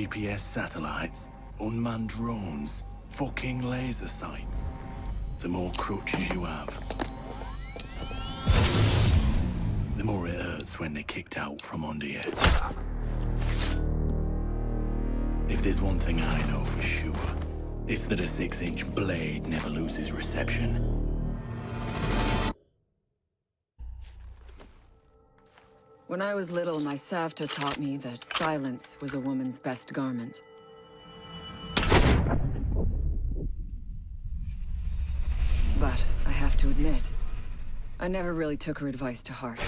GPS satellites, unmanned drones, fucking laser sights. The more crutches you have, the more it hurts when they're kicked out from under you. If there's one thing I know for sure, it's that a 6-inch blade never loses reception. When I was little, my savta taught me that silence was a woman's best garment. But I have to admit, I never really took her advice to heart.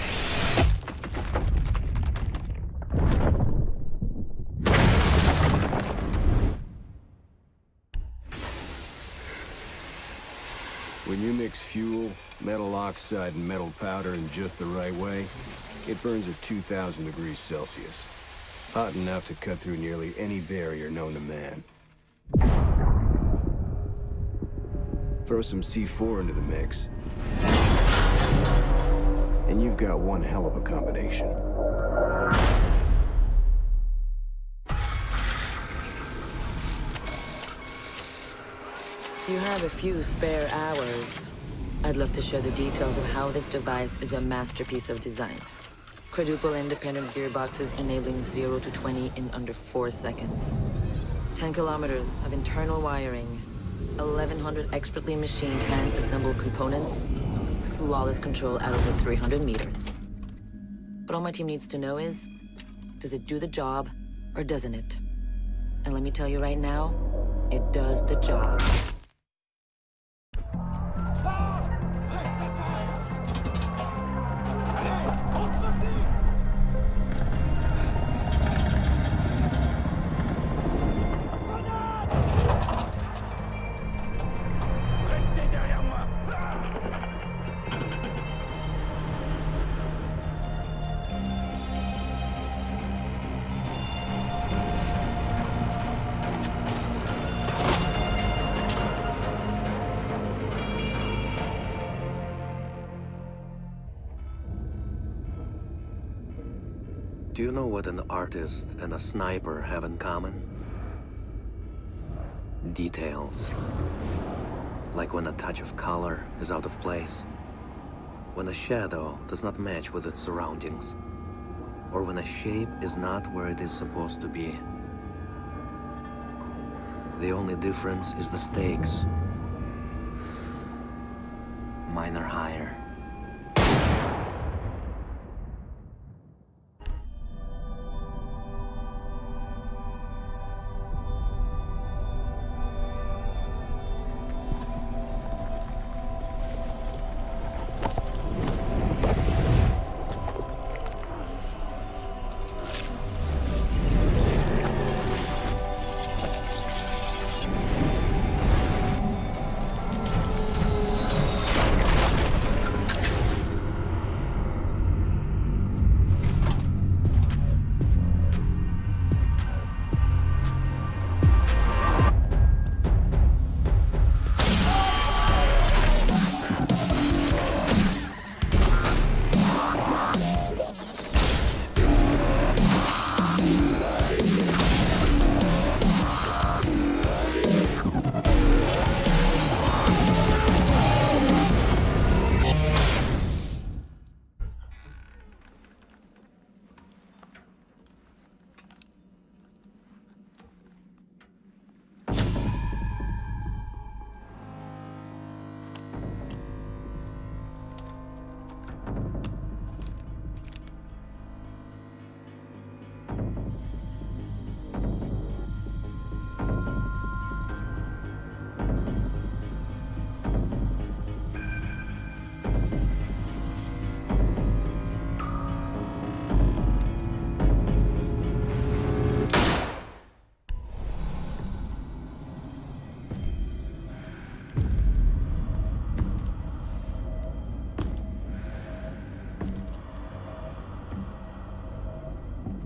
When you mix fuel, metal oxide, and metal powder in just the right way, it burns at 2,000 degrees Celsius. Hot enough to cut through nearly any barrier known to man. Throw some C4 into the mix, and you've got one hell of a combination. You have a few spare hours. I'd love to share the details of how this device is a masterpiece of design. Quadruple independent gearboxes enabling 0 to 20 in under 4 seconds. 10 kilometers of internal wiring. 1,100 expertly machined hand-assembled components. Flawless control at over 300 meters. But all my team needs to know is, does it do the job or doesn't it? And let me tell you right now, it does the job. Do you know what an artist and a sniper have in common? Details. Like when a touch of color is out of place. When a shadow does not match with its surroundings. Or when a shape is not where it is supposed to be. The only difference is the stakes. Mine are higher.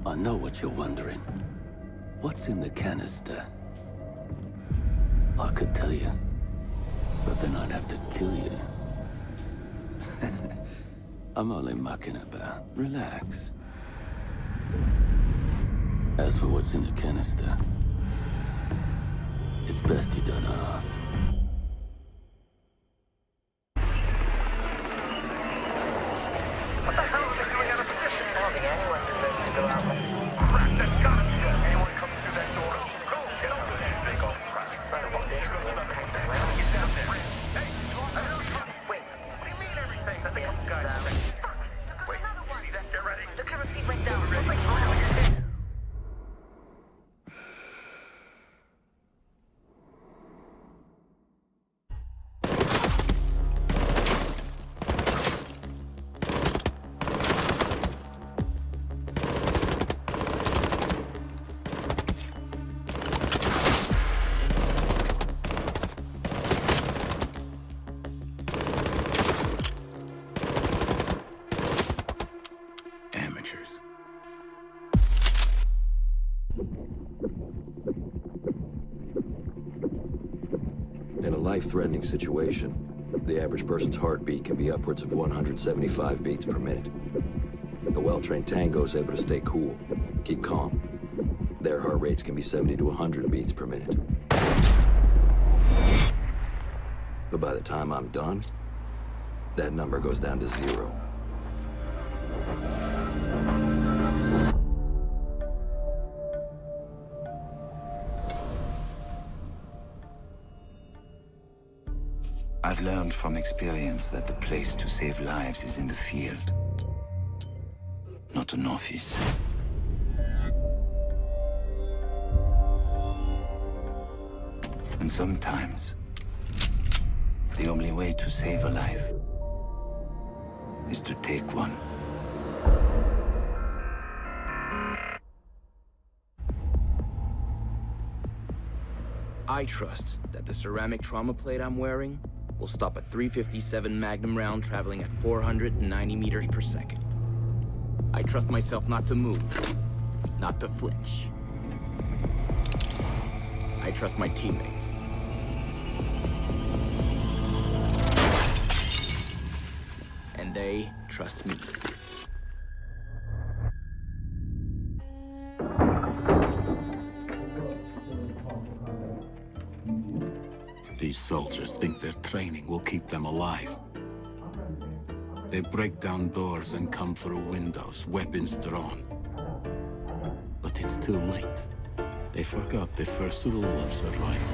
I know what you're wondering. What's in the canister? I could tell you, but then I'd have to kill you. I'm only mucking about. Relax. As for what's in the canister, it's best you don't ask. What the hell are they doing out of position? I don't think anyone deserves to go out. Crap, that's gotta be it. Anyone comes through that door, go, get up there. Big old crap. Son of a bitch, we're gonna take the ground. Get down there. Hey, wait, what do you mean everything? Set the couple guys. Fuck. Wait, you see that? Get ready. The camera feed went down. It's like, oh, you're dead. Amateurs. In a life-threatening situation, the average person's heartbeat can be upwards of 175 beats per minute. A well-trained tango is able to stay cool, keep calm. Their heart rates can be 70 to 100 beats per minute. But by the time I'm done, that number goes down to 0. I've learned from experience that the place to save lives is in the field, not an office. And sometimes, the only way to save a life is to take one. I trust that the ceramic trauma plate I'm wearing will stop a .357 Magnum round traveling at 490 meters per second. I trust myself not to move, not to flinch. I trust my teammates. And they trust me. These soldiers think their training will keep them alive. They break down doors and come through windows, weapons drawn. But it's too late. They forgot the first rule of survival.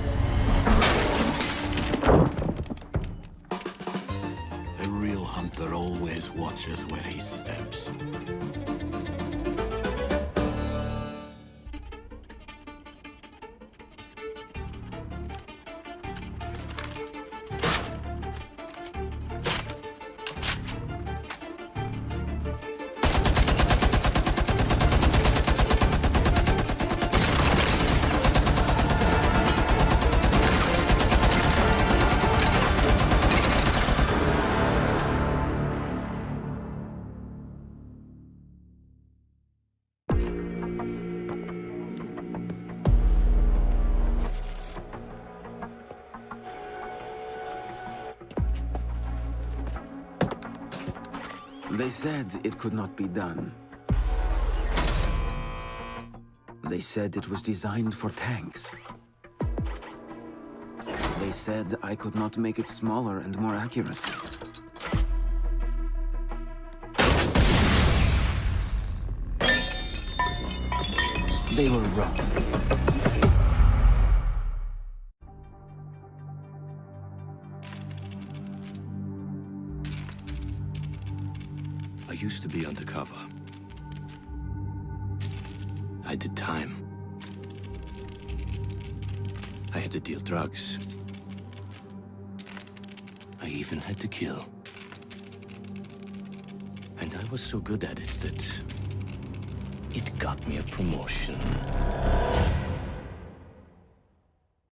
The real hunter always watches where he steps. They said it could not be done. They said it was designed for tanks. They said I could not make it smaller and more accurate. They were wrong. I used to be undercover. I did time. I had to deal drugs. I even had to kill. And I was so good at it that it got me a promotion.